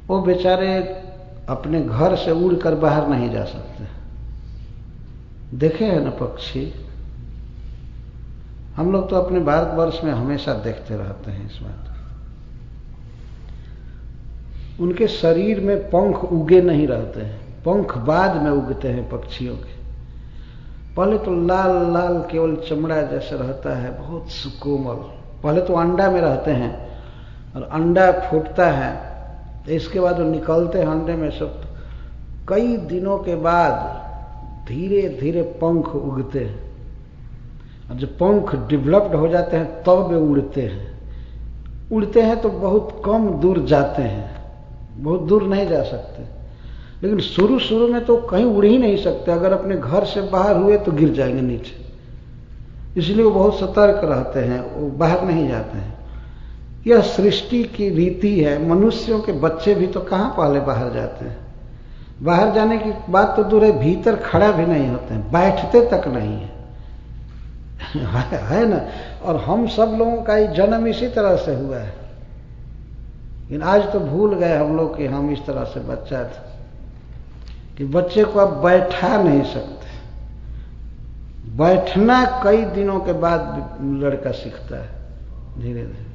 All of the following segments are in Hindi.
वो बेचारे अपने घर से उड़कर बाहर नहीं जा सकते। देखे हैं ना पक्षी, हम लोग तो अपने भारतवर्ष में हमेशा देखते रहते हैं इस बात। उनके शरीर में पंख उगे नहीं रहते हैं, पंख बाद में उगते हैं पक्षियों के। पहले तो लाल लाल केवल चमड़ा जैसा रहता है, बहुत सुकोमल। पहले तो अंडा में रहते हैं और अंडा फूटता है, इसके बाद वो निकलते हैं अंडे में सब। कई दिनों के बाद धीरे धीरे पंख उगते हैं, और जब पंख डेवलप्ड हो जाते हैं तब वे उड़ते हैं। उड़ते हैं तो बहुत कम दूर जाते हैं, बहुत दूर नहीं जा सकते। लेकिन शुरू में तो कहीं उड़ ही नहीं सकते, अगर अपने घर से बाहर हुए तो गिर जाएंगे नीचे। इसलिए वो बहुत सतर्क रहते हैं, वो बाहर नहीं जाते हैं। यह सृष्टि की रीति है। मनुष्यों के बच्चे भी तो कहाँ पहले बाहर जाते हैं। बाहर जाने की बात तो दूर है, भीतर खड़ा भी नहीं होते हैं, बैठते तक नहीं है है ना। और हम सब लोगों का ही जन्म इसी तरह से हुआ है, लेकिन आज तो भूल गए हम लोग कि हम इस तरह से बच्चा थे कि बच्चे को आप बैठा नहीं सकते। बैठना कई दिनों के बाद लड़का सीखता है, धीरे धीरे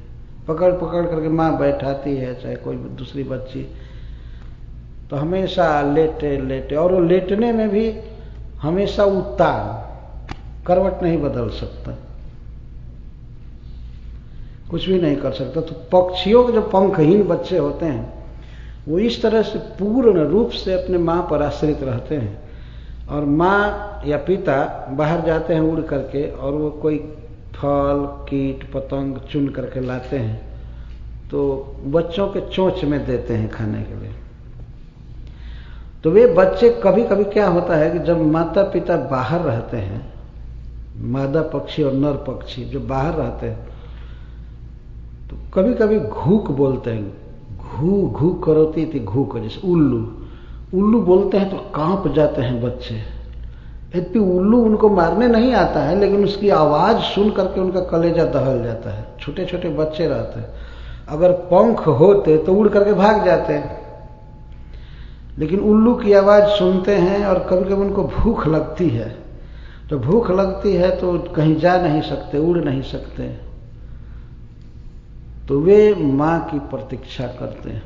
पकड़ पकड़ करके माँ बैठाती है, चाहे कोई दूसरी बच्ची, तो हमेशा लेटे लेटे। और वो लेटने में भी हमेशा उतार, करवट नहीं बदल सकता, कुछ भी नहीं कर सकता। तो पक्षियों के जो पंखहीन बच्चे होते हैं वो इस तरह से पूर्ण रूप से अपने माँ पर आश्रित रहते हैं। और माँ या पिता बाहर जाते हैं उड़ करके, और वो कोई फल कीट पतंग चुन करके लाते हैं, तो बच्चों के चोंच में देते हैं खाने के लिए। तो वे बच्चे कभी कभी क्या होता है कि जब माता पिता बाहर रहते हैं, मादा पक्षी और नर पक्षी जो बाहर रहते हैं, तो कभी कभी घूक बोलते हैं, घू घू करोती थी घूक, जैसे उल्लू उल्लू बोलते हैं तो कांप जाते हैं बच्चे। यद्यपि उल्लू उनको मारने नहीं आता है, लेकिन उसकी आवाज सुन करके उनका कलेजा दहल जाता है। छोटे छोटे बच्चे रहते हैं, अगर पंख होते तो उड़ करके भाग जाते हैं, लेकिन उल्लू की आवाज सुनते हैं। और कभी कभी उनको भूख लगती है, तो भूख लगती है तो कहीं जा नहीं सकते, उड़ नहीं सकते, तो वे मां की प्रतीक्षा करते हैं।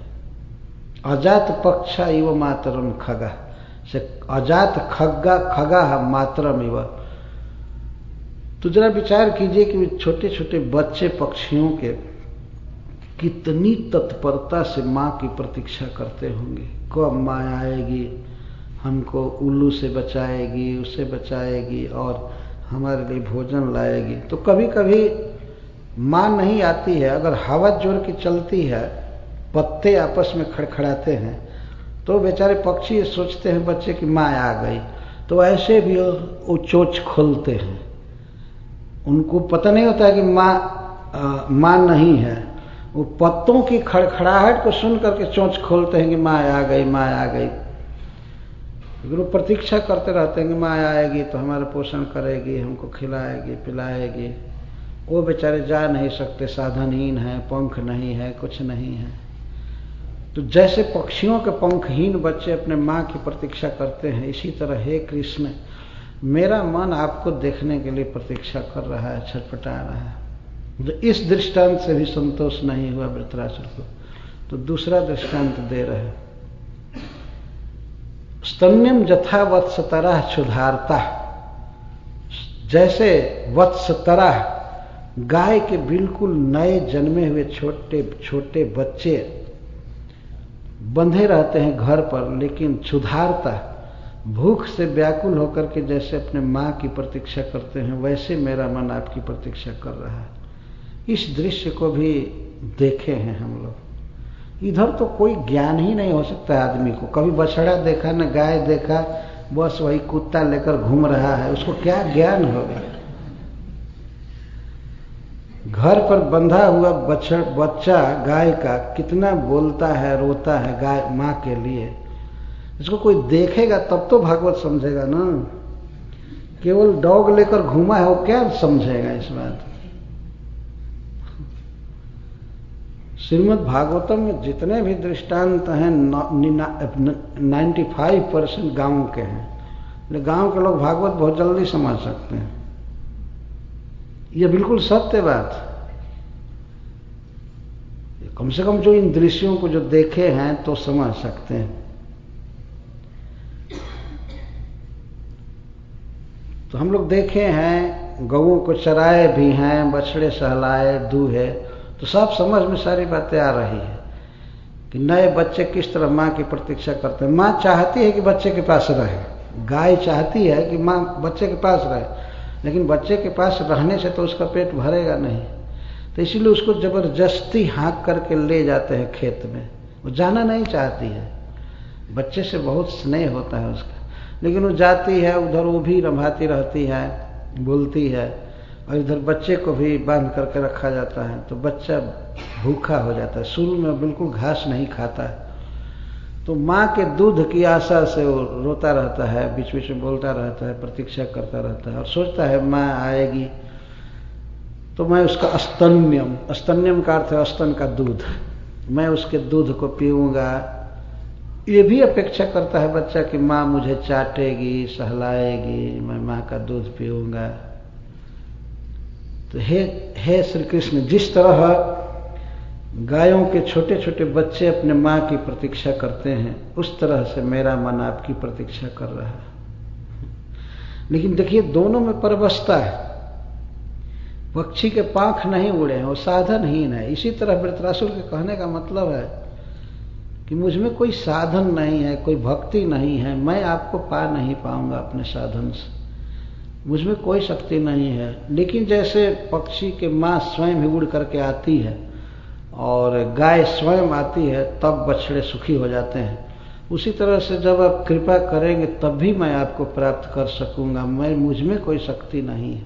अजात पक्षा इव मातरम खगा, से अजात खग्गा खगा मातरम इव। तो जरा विचार कीजिए कि छोटे छोटे बच्चे पक्षियों के कितनी तत्परता से मां की प्रतीक्षा करते होंगे। कब मां आएगी, हमको उल्लू से बचाएगी, उससे बचाएगी और हमारे लिए भोजन लाएगी। तो कभी कभी मां नहीं आती है, अगर हवा जोर की चलती है, पत्ते आपस में खड़खड़ाते हैं, तो बेचारे पक्षी सोचते हैं बच्चे की मां आ गई, तो ऐसे भी वो चोंच खोलते हैं। उनको पता नहीं होता है कि मां नहीं है, वो पत्तों की खड़खड़ाहट को सुन करके चोंच खोलते हैं कि मां आ गई, मां आ गई। लेकिन वो प्रतीक्षा करते रहते हैं कि मां आएगी तो हमारा पोषण करेगी, हमको खिलाएगी पिलाएगी। वो बेचारे जा नहीं सकते, साधनहीन है, पंख नहीं है, कुछ नहीं है। तो जैसे पक्षियों के पंखहीन बच्चे अपने माँ की प्रतीक्षा करते हैं, इसी तरह हे कृष्ण, मेरा मन आपको देखने के लिए प्रतीक्षा कर रहा है, छटपटा रहा है। तो इस दृष्टांत से भी संतोष नहीं हुआ वृत्रासुर को, तो दूसरा दृष्टांत दे रहे हैं। स्तन्यम जथा वत्सतरा क्षुधारता, जैसे वत्सतरा गाय के बिल्कुल नए जन्मे हुए छोटे छोटे बच्चे बंधे रहते हैं घर पर, लेकिन क्षुधारता भूख से व्याकुल होकर के जैसे अपने माँ की प्रतीक्षा करते हैं, वैसे मेरा मन आपकी प्रतीक्षा कर रहा है। इस दृश्य को भी देखे हैं हम लोग। इधर तो कोई ज्ञान ही नहीं हो सकता आदमी को। कभी बछड़ा देखा न गाय देखा, बस वही कुत्ता लेकर घूम रहा है, उसको क्या ज्ञान होगा। घर पर बंधा हुआ बच्चा गाय का कितना बोलता है, रोता है गाय माँ के लिए। इसको कोई देखेगा तब तो भागवत समझेगा ना। केवल डॉग लेकर घूमा है, वो क्या समझेगा इस बात। श्रीमद् भागवतम में जितने भी दृष्टांत हैं 95% गांव के हैं, लेकिन गांव के लोग भागवत बहुत जल्दी समझ सकते हैं। ये बिल्कुल सत्य बात। कम से कम जो इन दृश्यों को जो देखे हैं तो समझ सकते हैं। तो हम लोग देखे हैं, गऊओं को चराए भी हैं, बछड़े सहलाए, दूहे, तो सब समझ में सारी बातें आ रही है कि नए बच्चे किस तरह माँ की प्रतीक्षा करते हैं। माँ चाहती है कि बच्चे के पास रहे, गाय चाहती है कि माँ बच्चे के पास रहे, लेकिन बच्चे के पास रहने से तो उसका पेट भरेगा नहीं, तो इसीलिए उसको जबरदस्ती हाँक करके ले जाते हैं खेत में। वो जाना नहीं चाहती है, बच्चे से बहुत स्नेह होता है उसका, लेकिन वो जाती है, उधर वो भी रंभाती रहती है, बोलती है, और इधर बच्चे को भी बांध करके रखा जाता है, तो बच्चा भूखा हो जाता है। शुरू में बिल्कुल घास नहीं खाता है, तो माँ के दूध की आशा से वो रोता रहता है, बीच बीच में बोलता रहता है, प्रतीक्षा करता रहता है और सोचता है माँ आएगी तो मैं उसका स्तन्यम का अर्थ है स्तन का दूध, मैं उसके दूध को पीऊँगा। ये भी अपेक्षा करता है बच्चा कि माँ मुझे चाटेगी, सहलाएगी, मैं माँ का दूध पीऊँगा। तो हे श्री कृष्ण, जिस तरह गायों के छोटे छोटे बच्चे अपने माँ की प्रतीक्षा करते हैं, उस तरह से मेरा मन आपकी प्रतीक्षा कर रहा है। लेकिन देखिए दोनों में परवशता है। पक्षी के पांख नहीं उड़े हैं, वो साधनहीन है। इसी तरह वृत्रासुर के कहने का मतलब है कि मुझ में कोई साधन नहीं है, कोई भक्ति नहीं है, मैं आपको पा नहीं पाऊंगा अपने साधन से, मुझ में कोई शक्ति नहीं है। लेकिन जैसे पक्षी के माँ स्वयं ही उड़ करके आती है और गाय स्वयं आती है, तब बछड़े सुखी हो जाते हैं, उसी तरह से जब आप कृपा करेंगे तब भी मैं आपको प्राप्त कर सकूंगा। मुझ में कोई शक्ति नहीं है।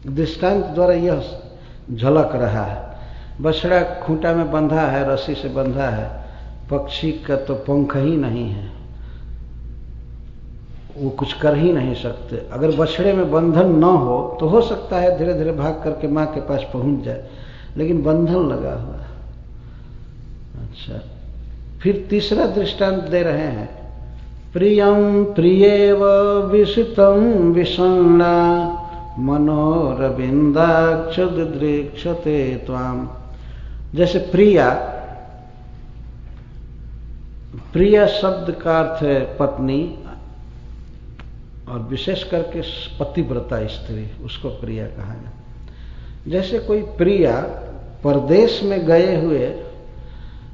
दृष्टांत द्वारा यह झलक रहा है। बछड़ा खूंटा में बंधा है, रस्सी से बंधा है, पक्षी का तो पंख ही नहीं है, वो कुछ कर ही नहीं सकते। अगर बछड़े में बंधन न हो तो हो सकता है धीरे धीरे भाग करके माँ के पास पहुंच जाए, लेकिन बंधन लगा हुआ है। अच्छा, फिर तीसरा दृष्टांत दे रहे हैं, प्रियम प्रियेव विषितम विषण्णा मनोरविंदाक्षुदृक्षते त्वाम। जैसे प्रिया, प्रिया शब्द का अर्थ है पत्नी, और विशेष करके पतिव्रता स्त्री, उसको प्रिया कहा जाता। जैसे कोई प्रिया परदेश में गए हुए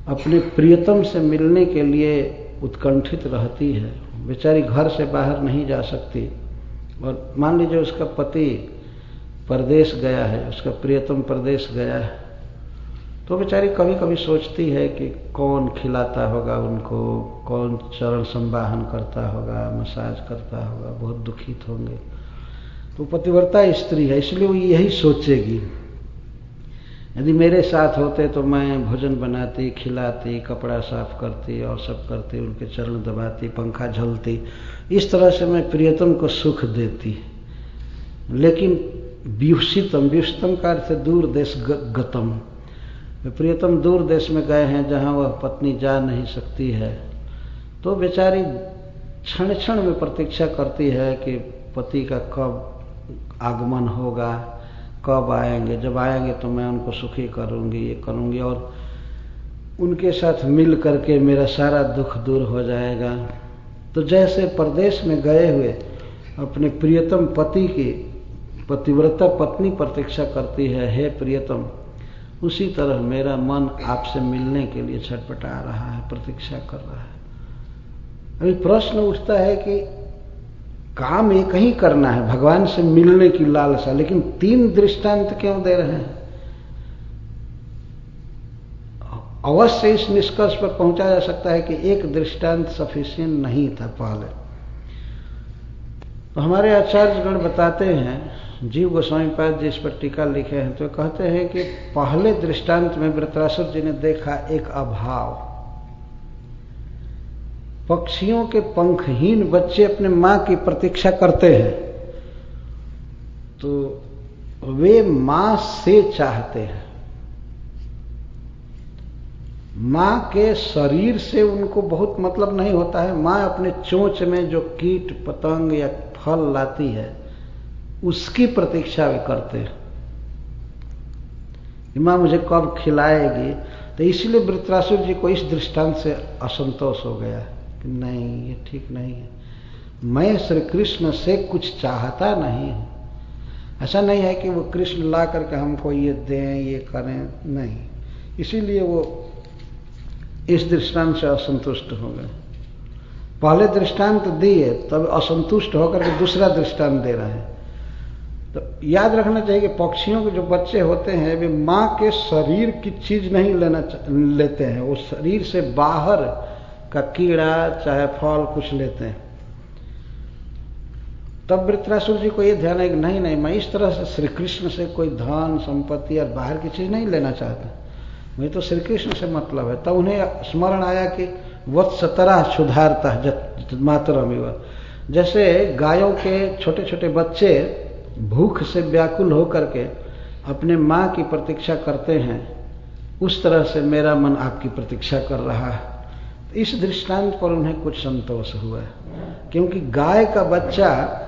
अपने प्रियतम से मिलने के लिए उत्कंठित रहती है, बेचारी घर से बाहर नहीं जा सकती, और मान लीजिए उसका पति परदेश गया है, उसका प्रियतम परदेश गया है, तो बेचारी कभी कभी सोचती है कि कौन खिलाता होगा उनको, कौन चरण संवाहन करता होगा, मसाज करता होगा, बहुत दुखित होंगे। तो पतिव्रता स्त्री है, इसलिए वो यही सोचेगी, यदि मेरे साथ होते तो मैं भोजन बनाती, खिलाती, कपड़ा साफ करती और सब करती, उनके चरण दबाती, पंखा झलती, इस तरह से मैं प्रियतम को सुख देती। लेकिन व्युषितम, व्युषितम का अर्थ दूर देश गतम, प्रियतम दूर देश में गए हैं जहाँ वह पत्नी जा नहीं सकती है, तो बेचारी क्षण क्षण में प्रतीक्षा करती है कि पति का कब आगमन होगा, कब आएंगे, जब आएंगे तो मैं उनको सुखी करूंगी, ये करूंगी, और उनके साथ मिल करके मेरा सारा दुख दूर हो जाएगा। तो जैसे परदेश में गए हुए अपने प्रियतम पति की पतिव्रता पत्नी प्रतीक्षा करती है, हे प्रियतम, उसी तरह मेरा मन आपसे मिलने के लिए छटपटा रहा है, प्रतीक्षा कर रहा है। अभी प्रश्न उठता है कि काम एक ही करना है, भगवान से मिलने की लालसा, लेकिन तीन दृष्टांत क्यों दे रहे हैं? अवश्य इस निष्कर्ष पर पहुंचा जा सकता है कि एक दृष्टांत सफिशिएंट नहीं था पहले। तो हमारे आचार्यगण बताते हैं, जीव गोस्वामी पाद जी इस पर टीका लिखे हैं, तो कहते हैं कि पहले दृष्टांत में वृत्रासुर जी ने देखा एक अभाव। पक्षियों के पंखहीन बच्चे अपने मां की प्रतीक्षा करते हैं, तो वे मां से चाहते हैं, माँ के शरीर से उनको बहुत मतलब नहीं होता है। माँ अपने चोंच में जो कीट पतंग या फल लाती है उसकी प्रतीक्षा भी करते हैं, माँ मुझे कब खिलाएगी। तो इसलिए वृत्रासुर जी को इस दृष्टांत से असंतोष हो गया कि नहीं, ये ठीक नहीं है, मैं श्री कृष्ण से कुछ चाहता नहीं हूं। ऐसा नहीं है कि वो कृष्ण ला करके हमको ये दें, ये करें, नहीं। इसीलिए वो इस दृष्टांत से असंतुष्ट हो गए। पहले दृष्टांत दिए तब असंतुष्ट होकर के दूसरा दृष्टांत दे रहे हैं। तो याद रखना चाहिए कि पक्षियों के जो बच्चे होते हैं वे माँ के शरीर की चीज नहीं लेते हैं, वो शरीर से बाहर का कीड़ा चाहे फल कुछ लेते हैं। तब वृत्रासुर जी को ये ध्यान है कि नहीं नहीं, मैं इस तरह से श्री कृष्ण से कोई धन संपत्ति और बाहर की चीज नहीं लेना चाहता, मुझे तो श्री कृष्ण से मतलब है। तब उन्हें स्मरण आया कि वत्सतरा क्षुधारता मातरमिव, जैसे गायों के छोटे छोटे बच्चे भूख से व्याकुल होकर के अपने माँ की प्रतीक्षा करते हैं, उस तरह से मेरा मन आपकी प्रतीक्षा कर रहा है। इस दृष्टांत पर उन्हें कुछ संतोष हुआ, क्योंकि गाय का बच्चा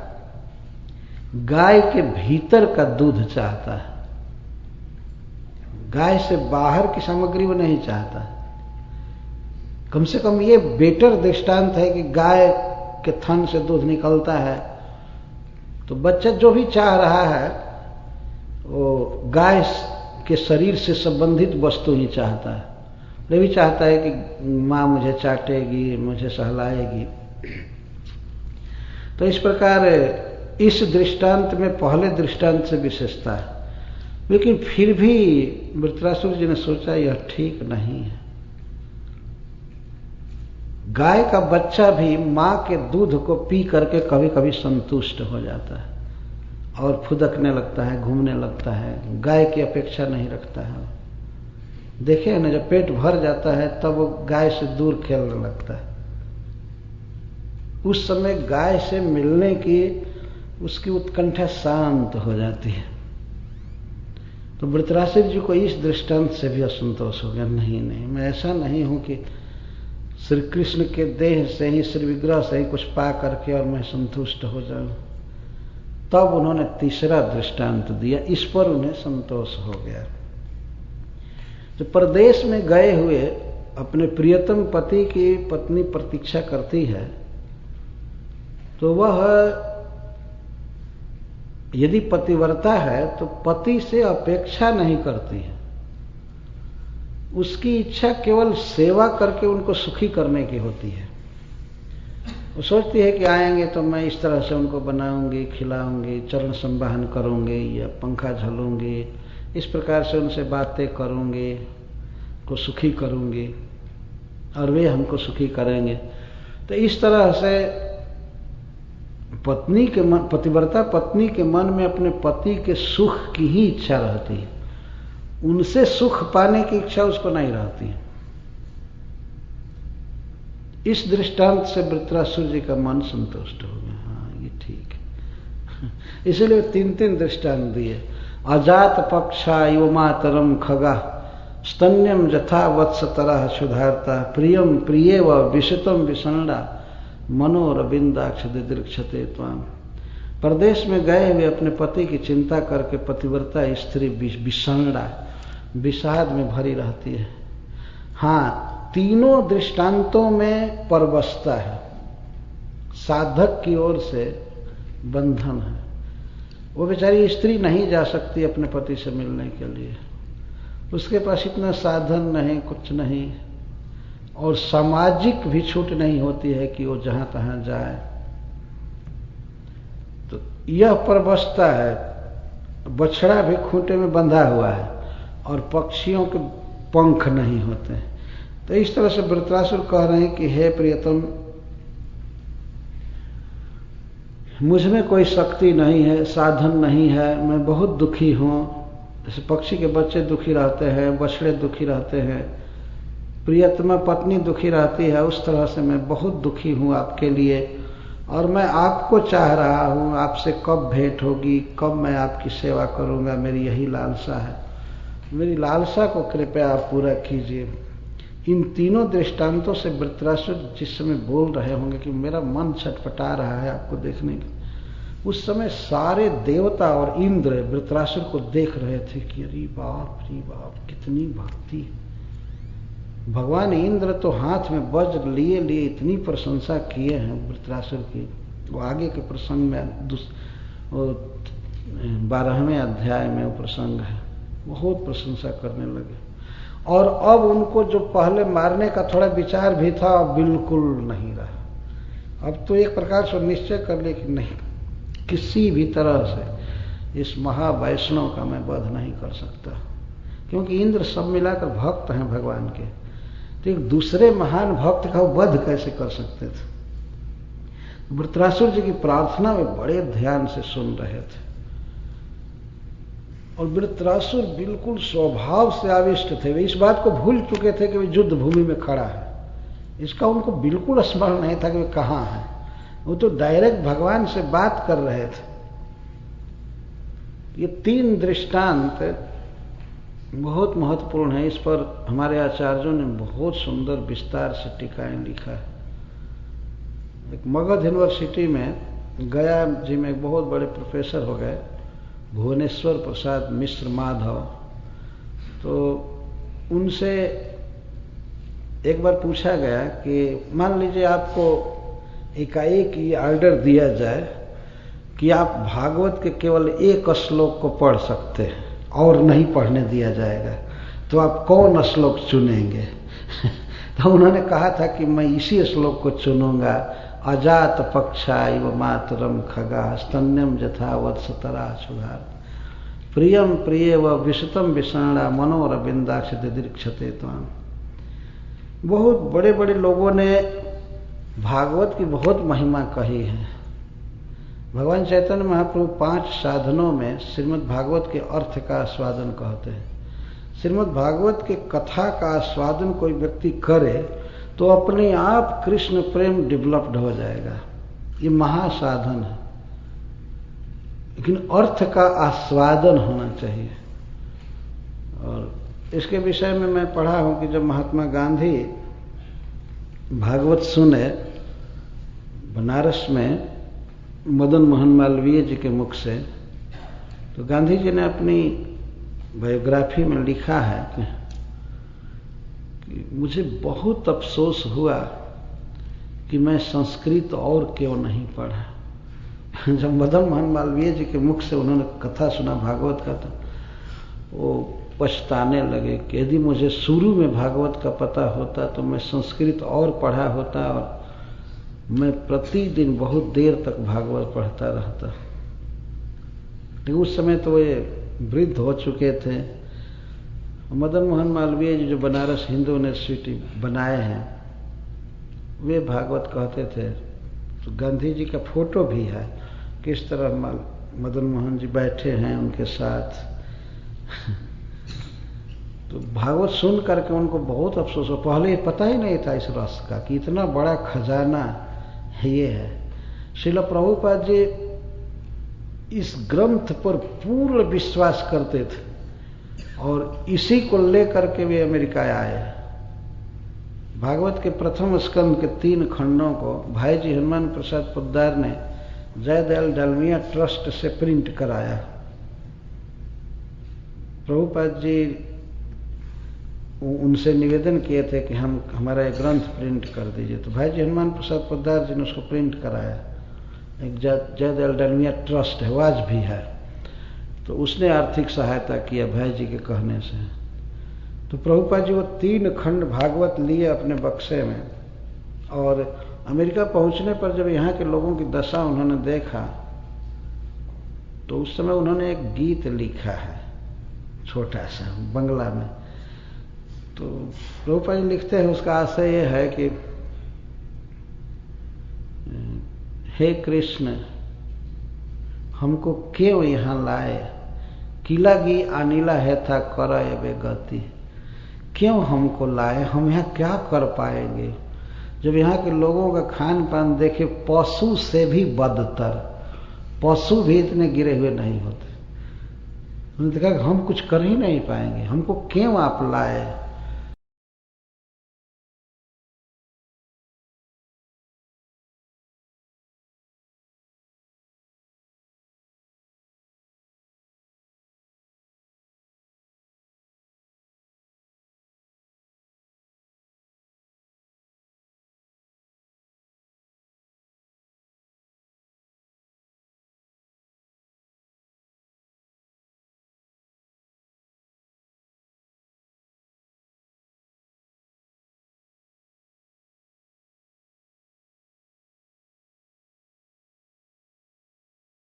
गाय के भीतर का दूध चाहता है, गाय से बाहर की सामग्री वो नहीं चाहता। कम से कम ये बेटर दृष्टांत है कि गाय के थन से दूध निकलता है, तो बच्चा जो भी चाह रहा है वो गाय के शरीर से संबंधित वस्तु ही चाहता है। वो भी चाहता है कि माँ मुझे चाटेगी, मुझे सहलाएगी। तो इस प्रकार इस दृष्टांत में पहले दृष्टांत से विशेषता है, लेकिन फिर भी वृत्रासुर जी ने सोचा यह ठीक नहीं है। गाय का बच्चा भी माँ के दूध को पी करके कभी कभी संतुष्ट हो जाता है और फुदकने लगता है, घूमने लगता है, गाय की अपेक्षा नहीं रखता है। देखे ना, जब पेट भर जाता है तब वो गाय से दूर खेलने लगता है। उस समय गाय से मिलने की उसकी उत्कंठा शांत हो जाती है। तो वृत्रासुर जी को इस दृष्टांत से भी असंतोष हो गया। नहीं नहीं, मैं ऐसा नहीं हूं कि श्री कृष्ण के देह से ही, श्री विग्रह से ही कुछ पा करके और मैं संतुष्ट हो जाऊं। तब उन्होंने तीसरा दृष्टांत दिया, इस पर उन्हें संतोष हो गया। जो परदेश में गए हुए अपने प्रियतम पति की पत्नी प्रतीक्षा करती है, तो वह यदि पतिव्रता है तो पति से अपेक्षा नहीं करती है, उसकी इच्छा केवल सेवा करके उनको सुखी करने की होती है। वो सोचती है कि आएंगे तो मैं इस तरह से उनको बनाऊंगी, खिलाऊंगी, चरण संवाहन करूंगी या पंखा झलूंगी, इस प्रकार से उनसे बातें करूंगी, को सुखी करूंगी और वे हमको सुखी करेंगे। तो इस तरह से पत्नी के मन, पतिव्रता पत्नी के मन में अपने पति के सुख की ही इच्छा रहती है, उनसे सुख पाने की इच्छा उसको नहीं रहती। इस दृष्टांत से वृत्रासुर जी का मन संतुष्ट हो गया। हाँ, ये ठीक है। इसलिए 3 दृष्टांत दिए। अजात पक्षा इव मातरम खगा, स्तन्यम जथा वत्सतरा क्षुधार्ता, प्रियम प्रिये व विषितम विषण्डा, मनोरविंदाक्ष दिदृक्षते त्वाम। परदेश में गए हुए अपने पति की चिंता करके पतिव्रता स्त्री विषण्डा, विषाद में भरी रहती है। हाँ, तीनों दृष्टांतों में परवशता है, साधक की ओर से बंधन है। वो बेचारी स्त्री नहीं जा सकती अपने पति से मिलने के लिए, उसके पास इतना साधन नहीं, कुछ नहीं, और सामाजिक भी छूट नहीं होती है कि वो जहां तहां जाए। तो यह परवशता है। बछड़ा भी खूंटे में बंधा हुआ है और पक्षियों के पंख नहीं होते। तो इस तरह से वृत्रासुर कह रहे हैं कि हे प्रियतम, मुझ में कोई शक्ति नहीं है, साधन नहीं है, मैं बहुत दुखी हूं। जैसे पक्षी के बच्चे दुखी रहते हैं, बछड़े दुखी रहते हैं, प्रियतमा पत्नी दुखी रहती है, उस तरह से मैं बहुत दुखी हूं आपके लिए, और मैं आपको चाह रहा हूं। आपसे कब भेंट होगी, कब मैं आपकी सेवा करूंगा, मेरी यही लालसा है। मेरी लालसा को कृपया आप पूरा कीजिए। इन तीनों दृष्टांतों से वृत्रासुर जिस समय बोल रहे होंगे कि मेरा मन छटपटा रहा है आपको देखने के, उस समय सारे देवता और इंद्र वृत्रासुर को देख रहे थे कि अरे बाप कितनी भक्ति। भगवान इंद्र तो हाथ में वज्र लिए लिए इतनी प्रशंसा किए हैं वृत्रासुर की। वो आगे के प्रसंग में 12वें अध्याय में वो प्रसंग है, बहुत प्रशंसा करने लगे। और अब उनको जो पहले मारने का थोड़ा विचार भी था अब बिल्कुल नहीं रहा। अब तो एक प्रकार से निश्चय कर लिए कि नहीं, किसी भी तरह से इस महावैष्णव का मैं वध नहीं कर सकता, क्योंकि इंद्र सब मिलाकर भक्त हैं भगवान के, तो एक दूसरे महान भक्त का वध कैसे कर सकते थे। वृत्रासुर जी की प्रार्थना में बड़े ध्यान से सुन रहे थे और वृत्रासुर बिल्कुल स्वभाव से आविष्ट थे। वे इस बात को भूल चुके थे कि वे युद्ध भूमि में खड़ा है, इसका उनको बिल्कुल स्मरण नहीं था कि वे कहाँ हैं। वो तो डायरेक्ट भगवान से बात कर रहे थे। ये 3 दृष्टांत बहुत महत्वपूर्ण है। इस पर हमारे आचार्यों ने बहुत सुंदर विस्तार से टीकाएं लिखा है। एक मगध यूनिवर्सिटी में गया जी में एक बहुत बड़े प्रोफेसर हो गए, भुवनेश्वर प्रसाद मिश्र माधव, तो उनसे एक बार पूछा गया कि मान लीजिए आपको एकाएक ये ऑर्डर दिया जाए कि आप भागवत के केवल एक श्लोक को पढ़ सकते हैं और नहीं पढ़ने दिया जाएगा, तो आप कौन श्लोक चुनेंगे? तो उन्होंने कहा था कि मैं इसी श्लोक को चुनूंगा, अजात पक्षा इव मातरम खगा स्तन्यम यथा वत्सतरा सुधार प्रियम प्रिय व विशतम विषाणा मनोरविंदाक्ष दिदीक्षते त्वाम। बहुत बड़े बड़े लोगों ने भागवत की बहुत महिमा कही है। भगवान चैतन्य महाप्रभु 5 साधनों में श्रीमद् भागवत के अर्थ का आस्वादन कहते हैं। श्रीमद् भागवत के कथा का आस्वादन कोई व्यक्ति करे तो अपने आप कृष्ण प्रेम डेवलप्ड हो जाएगा। ये महासाधन है, लेकिन अर्थ का आस्वादन होना चाहिए। और इसके विषय में मैं पढ़ा हूं कि जब महात्मा गांधी भागवत सुने बनारस में मदन मोहन मालवीय जी के मुख से, तो गांधी जी ने अपनी बायोग्राफी में लिखा है कि मुझे बहुत अफसोस हुआ कि मैं संस्कृत और क्यों नहीं पढ़ा। जब मदन मोहन मालवीय जी के मुख से उन्होंने कथा सुना भागवत का, तो वो पछताने लगे कि यदि मुझे शुरू में भागवत का पता होता तो मैं संस्कृत और पढ़ा होता और मैं प्रतिदिन बहुत देर तक भागवत पढ़ता रहता। लेकिन उस समय तो वे वृद्ध हो चुके थे। मदन मोहन मालवीय जी जो बनारस हिंदू यूनिवर्सिटी बनाए हैं, वे भागवत कहते थे। तो गांधी जी का फोटो भी है, किस तरह मदन मोहन जी बैठे हैं उनके साथ। तो भागवत सुन करके उनको बहुत अफसोस हो। पहले ये पता ही नहीं था इस रस का कि इतना बड़ा खजाना ये है। श्रील प्रभुपाद जी इस ग्रंथ पर पूर्ण विश्वास करते थे और इसी को लेकर के वे अमेरिका आए। भागवत के प्रथम स्कंद के 3 खंडों को भाई जी हनुमान प्रसाद पोद्दार ने जयदयाल डालमिया ट्रस्ट से प्रिंट कराया। प्रभुपाद जी उनसे निवेदन किए थे कि हम हमारा एक ग्रंथ प्रिंट कर दीजिए, तो भाई जी हनुमान प्रसाद पोद्दार जी ने उसको प्रिंट कराया। एक जयदयाल डालमिया ट्रस्ट है, वो आज भी है, तो उसने आर्थिक सहायता किया भाई जी के कहने से। तो प्रभुपाद जी वो 3 खंड भागवत लिए अपने बक्से में, और अमेरिका पहुंचने पर जब यहाँ के लोगों की दशा उन्होंने देखा, तो उस समय उन्होंने एक गीत लिखा है छोटा सा बंगला में। तो प्रभुपाद जी लिखते हैं, उसका आशय यह है कि हे कृष्ण, हमको क्यों यहाँ लाए, किलागी अनिला है था कर एबे गति। क्यों हमको लाए, हम यहाँ क्या कर पाएंगे। जब यहाँ के लोगों का खान पान देखे पशु से भी बदतर, पशु भी इतने गिरे हुए नहीं होते। उन्होंने देखा कि हम कुछ कर ही नहीं पाएंगे, हमको क्यों आप लाए।